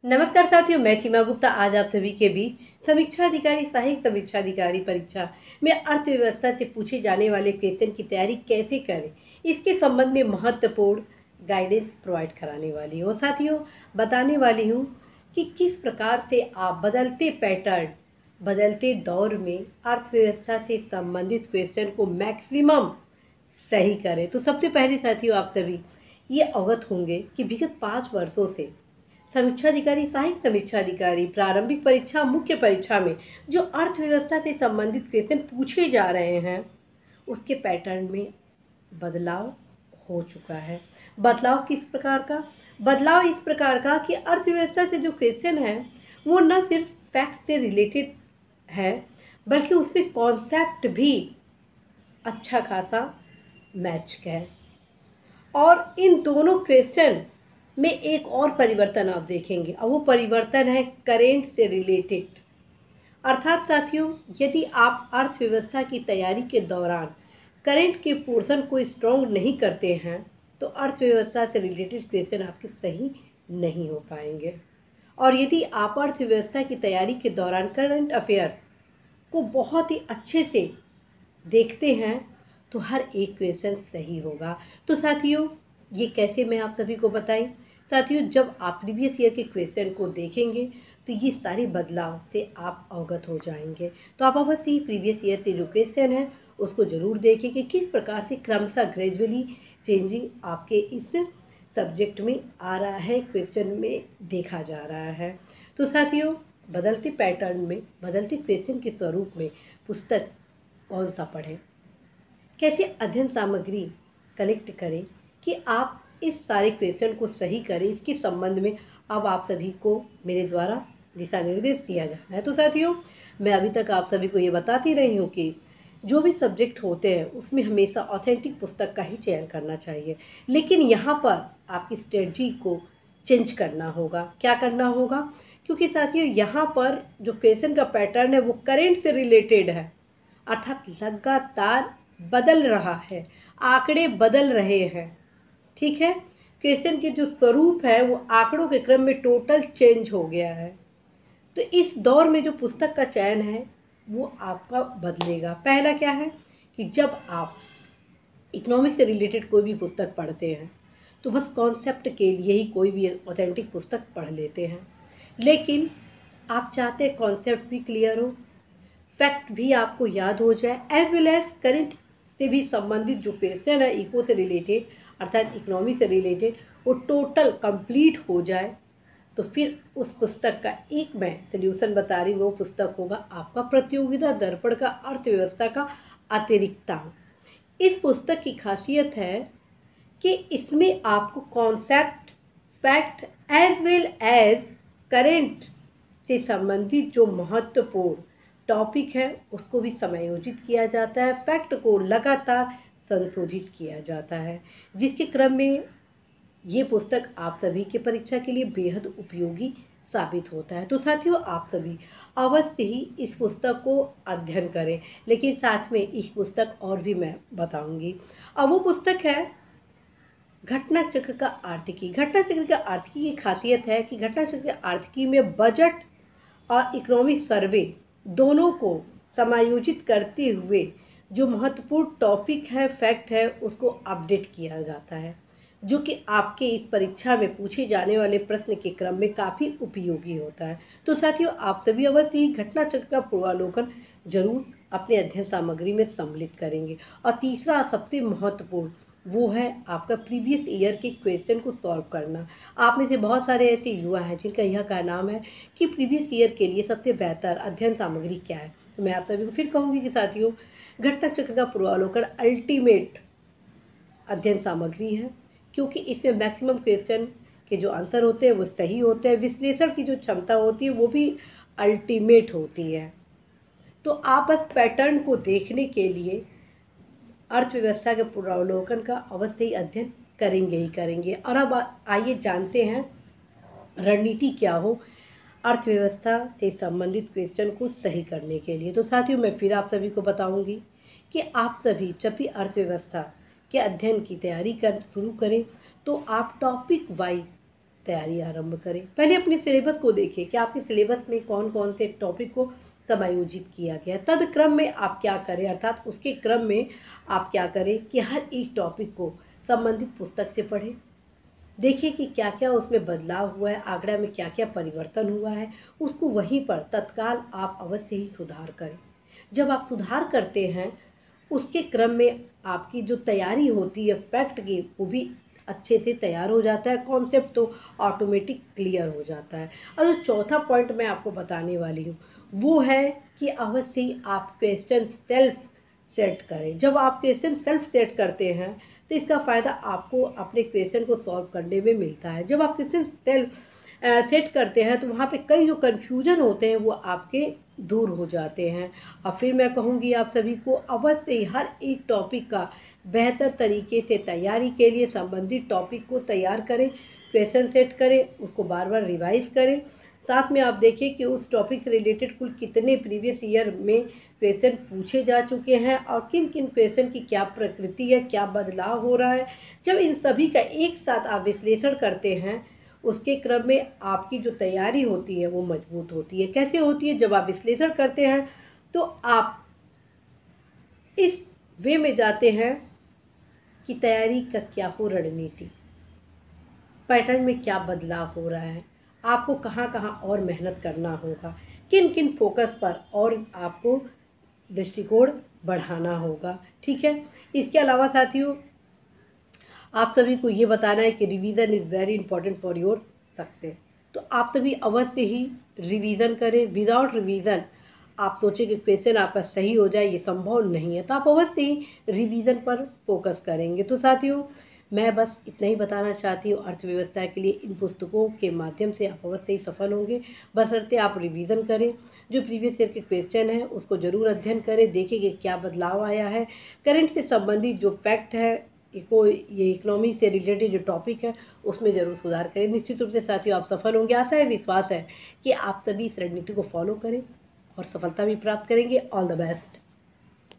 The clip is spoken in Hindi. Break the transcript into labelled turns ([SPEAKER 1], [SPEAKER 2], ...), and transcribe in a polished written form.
[SPEAKER 1] नमस्कार साथियों, मैं सीमा गुप्ता आज आप सभी के बीच समीक्षा अधिकारी सहायक समीक्षा अधिकारी परीक्षा में अर्थव्यवस्था से पूछे जाने वाले क्वेश्चन की तैयारी कैसे करें, इसके संबंध में महत्वपूर्ण गाइडेंस प्रोवाइड कराने वाली हूँ। साथियों, बताने वाली हूँ कि किस प्रकार से आप बदलते पैटर्न, बदलते दौर में अर्थव्यवस्था से संबंधित क्वेश्चन को मैक्सिमम सही करें। तो सबसे पहले साथियों, आप सभी ये अवगत होंगे कि विगत 5 वर्षों से समीक्षा अधिकारी सहायक समीक्षा अधिकारी प्रारंभिक परीक्षा मुख्य परीक्षा में जो अर्थव्यवस्था से संबंधित क्वेश्चन पूछे जा रहे हैं उसके पैटर्न में बदलाव हो चुका है। बदलाव किस प्रकार का? बदलाव इस प्रकार का कि अर्थव्यवस्था से जो क्वेश्चन है वो न सिर्फ फैक्ट से रिलेटेड है बल्कि उसमें कॉन्सेप्ट भी अच्छा खासा मैच है। और इन दोनों क्वेश्चन में एक और परिवर्तन आप देखेंगे और वो परिवर्तन है करेंट से रिलेटेड। अर्थात साथियों, यदि आप अर्थव्यवस्था की तैयारी के दौरान करेंट के पोर्शन को स्ट्रॉन्ग नहीं करते हैं तो अर्थव्यवस्था से रिलेटेड क्वेश्चन आपके सही नहीं हो पाएंगे। और यदि आप अर्थव्यवस्था की तैयारी के दौरान करंट अफेयर्स को बहुत ही अच्छे से देखते हैं तो हर एक क्वेश्चन सही होगा। तो साथियों, ये कैसे मैं आप सभी को बताई। साथियों, जब आप प्रीवियस ईयर के क्वेश्चन को देखेंगे तो ये सारे बदलाव से आप अवगत हो जाएंगे। तो आप अवश्य ही प्रीवियस ईयर से जो क्वेश्चन है उसको ज़रूर देखें कि किस प्रकार से क्रमशः ग्रेजुअली चेंजिंग आपके इस सब्जेक्ट में आ रहा है, क्वेश्चन में देखा जा रहा है। तो साथियों, बदलते पैटर्न में बदलते क्वेश्चन के स्वरूप में पुस्तक कौन सा पढ़ें, कैसे अध्ययन सामग्री कलेक्ट करें कि आप इस सारे क्वेश्चन को सही करें, इसके संबंध में अब आप सभी को मेरे द्वारा दिशा निर्देश दिया जाना है। तो साथियों, मैं अभी तक आप सभी को ये बताती रही हूँ कि जो भी सब्जेक्ट होते हैं उसमें हमेशा ऑथेंटिक पुस्तक का ही चयन करना चाहिए, लेकिन यहाँ पर आपकी स्ट्रेटजी को चेंज करना होगा। क्या करना होगा? क्योंकि साथियों, यहाँ पर जो क्वेश्चन का पैटर्न है वो करेंट से रिलेटेड है, अर्थात लगातार बदल रहा है, आंकड़े बदल रहे हैं। ठीक है, क्वेश्चन के जो स्वरूप है वो आंकड़ों के क्रम में टोटल चेंज हो गया है। तो इस दौर में जो पुस्तक का चयन है वो आपका बदलेगा। पहला क्या है कि जब आप इकोनॉमिक्स से रिलेटेड कोई भी पुस्तक पढ़ते हैं तो बस कॉन्सेप्ट के लिए ही कोई भी ऑथेंटिक पुस्तक पढ़ लेते हैं, लेकिन आप चाहते हैं कॉन्सेप्ट भी क्लियर हो, फैक्ट भी आपको याद हो जाए, एज वेल एज करेंट से भी संबंधित जो क्वेश्चन है इको से रिलेटेड अर्थात इकोनॉमी से रिलेटेड वो टोटल कंप्लीट हो जाए। तो फिर उस पुस्तक का एक मैं सल्यूशन बता रही हूँ, वो पुस्तक होगा आपका प्रतियोगिता दर्पण का अर्थव्यवस्था का अतिरिक्तांक। इस पुस्तक की खासियत है कि इसमें आपको concept, fact as well as current से संबंधित जो महत्वपूर्ण टॉपिक है उसको भी समायोजित किया जाता है, फैक्ट को लगातार संशोधित किया जाता है, जिसके क्रम में ये पुस्तक आप सभी के परीक्षा के लिए बेहद उपयोगी साबित होता है। तो साथियों, आप सभी अवश्य ही इस पुस्तक को अध्ययन करें, लेकिन साथ में इस पुस्तक और भी मैं बताऊंगी। अब वो पुस्तक है घटना चक्र का आर्थिकी। घटना चक्र का आर्थिकी की खासियत है कि घटना चक्र का आर्थिकी में बजट और इकोनॉमिक सर्वे दोनों को समायोजित करते हुए जो महत्वपूर्ण टॉपिक है, फैक्ट है, उसको अपडेट किया जाता है, जो कि आपके इस परीक्षा में पूछे जाने वाले प्रश्न के क्रम में काफ़ी उपयोगी होता है। तो साथियों, आप सभी अवश्य ही घटना चक्र का पूर्वावलोकन जरूर अपने अध्ययन सामग्री में सम्मिलित करेंगे। और तीसरा सबसे महत्वपूर्ण वो है आपका प्रीवियस ईयर के क्वेश्चन को सॉल्व करना। आप में से बहुत सारे ऐसे युवा हैं जिनका यह कहना है कि प्रीवियस ईयर के लिए सबसे बेहतर अध्ययन सामग्री क्या है। तो मैं आप सभी को फिर कहूँगी कि साथियों, घटना चक्र का पूर्वावलोकन अल्टीमेट अध्ययन सामग्री है, क्योंकि इसमें मैक्सिमम क्वेश्चन के जो आंसर होते हैं वो सही होते हैं, विश्लेषण की जो क्षमता होती है वो भी अल्टीमेट होती है। तो आप बस पैटर्न को देखने के लिए अर्थव्यवस्था के पूर्वावलोकन का अवश्य ही अध्ययन करेंगे ही करेंगे। और अब आइए जानते हैं रणनीति क्या हो अर्थव्यवस्था से संबंधित क्वेश्चन को सही करने के लिए। तो साथियों, मैं फिर आप सभी को बताऊंगी कि आप सभी जब भी अर्थव्यवस्था के अध्ययन की तैयारी कर शुरू करें तो आप टॉपिक वाइज तैयारी आरंभ करें। पहले अपने सिलेबस को देखें कि आपके सिलेबस में कौन कौन से टॉपिक को समायोजित किया गया। तदक्रम में आप क्या करें, अर्थात उसके क्रम में आप क्या करें कि हर एक टॉपिक को संबंधित पुस्तक से पढ़ें। देखिए कि क्या क्या उसमें बदलाव हुआ है, आंकड़ा में क्या क्या परिवर्तन हुआ है, उसको वहीं पर तत्काल आप अवश्य ही सुधार करें। जब आप सुधार करते हैं उसके क्रम में आपकी जो तैयारी होती है फैक्ट की, वो भी अच्छे से तैयार हो जाता है, कॉन्सेप्ट तो ऑटोमेटिक क्लियर हो जाता है। और जो चौथा पॉइंट मैं आपको बताने वाली हूँ वो है कि अवश्य ही आप क्वेश्चन सेल्फ सेट करें। जब आप क्वेश्चन सेल्फ सेट करते हैं तो इसका फ़ायदा आपको अपने क्वेश्चन को सॉल्व करने में मिलता है। जब आप क्वेश्चन सेल्फ सेट करते हैं तो वहाँ पे कई जो कन्फ्यूजन होते हैं वो आपके दूर हो जाते हैं। और फिर मैं कहूँगी आप सभी को अवश्य ही हर एक टॉपिक का बेहतर तरीके से तैयारी के लिए संबंधित टॉपिक को तैयार करें, क्वेश्चन सेट करें, उसको बार बार रिवाइज करें। साथ में आप देखिए कि उस टॉपिक से रिलेटेड कुल कितने प्रीवियस ईयर में क्वेश्चन पूछे जा चुके हैं और किन किन क्वेश्चन की क्या प्रकृति है, क्या बदलाव हो रहा है। जब इन सभी का एक साथ आप विश्लेषण करते हैं उसके क्रम में आपकी जो तैयारी होती है वो मजबूत होती है। कैसे होती है? जब आप विश्लेषण करते हैं तो आप इस वे में जाते हैं कि तैयारी का क्या हो रणनीति, पैटर्न में क्या बदलाव हो रहा है, आपको कहाँ कहाँ और मेहनत करना होगा, किन किन फोकस पर और आपको दृष्टिकोण बढ़ाना होगा। ठीक है। इसके अलावा साथियों आप सभी को ये बताना है कि revision is very important for your success. तो आप सभी अवश्य ही रिवीजन करें। विदाउट रिवीजन आप सोचें कि क्वेश्चन आपका सही हो जाए, ये संभव नहीं है। तो आप अवश्य ही रिवीजन पर फोकस करेंगे। तो साथियों मैं बस इतना ही बताना चाहती हूँ, अर्थव्यवस्था के लिए इन पुस्तकों के माध्यम से आप अवश्य ही सफल होंगे, बशर्ते आप रिवीजन करें। जो प्रीवियस ईयर के क्वेश्चन हैं उसको जरूर अध्ययन करें, देखें कि क्या बदलाव आया है, करंट से संबंधित जो फैक्ट है ये इकोनॉमी से रिलेटेड जो टॉपिक है उसमें ज़रूर सुधार करें। निश्चित रूप से साथियों आप सफल होंगे। आशा है, विश्वास है कि आप सभी इस रणनीति को फॉलो करें और सफलता भी प्राप्त करेंगे। All the best.